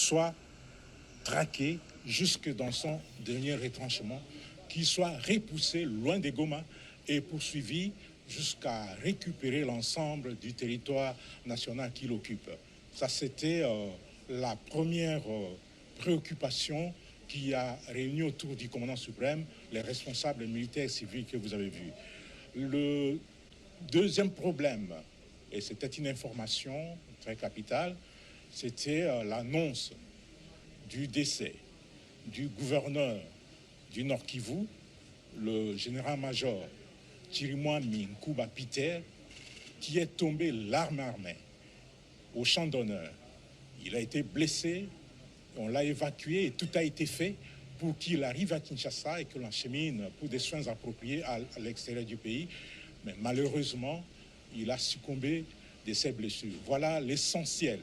soit traqué jusque dans son dernier retranchement, qu'il soit repoussé loin des Goma et poursuivi jusqu'à récupérer l'ensemble du territoire national qu'il occupe. Ça, c'était la première préoccupation qui a réuni autour du commandant suprême les responsables militaires et civils que vous avez vus. Le deuxième problème, et c'était une information très capitale, c'était l'annonce du décès du gouverneur du Nord Kivu, le général-major Chirimwami Nkuba Peter, qui est tombé l'arme armée au champ d'honneur. Il a été blessé, on l'a évacué et tout a été fait pour qu'il arrive à Kinshasa et que l'enchemine pour des soins appropriés à l'extérieur du pays. Mais malheureusement, il a succombé de ses blessures. Voilà l'essentiel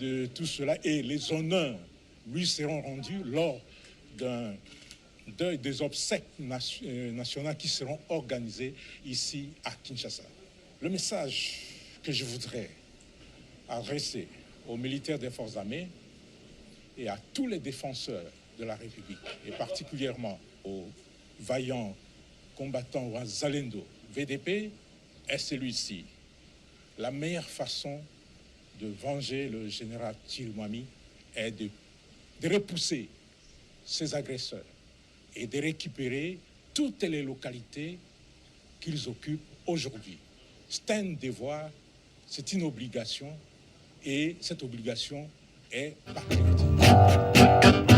de tout cela et les honneurs lui seront rendus lors des obsèques nationales qui seront organisées ici à Kinshasa. Le message que je voudrais adresser aux militaires des forces armées et à tous les défenseurs de la République, et particulièrement aux vaillants combattants Wazalendo VDP, est celui-ci. La meilleure façon de venger le général Chirimwami est de repousser ces agresseurs et de récupérer toutes les localités qu'ils occupent aujourd'hui. C'est un devoir, c'est une obligation, et cette obligation est patriotique.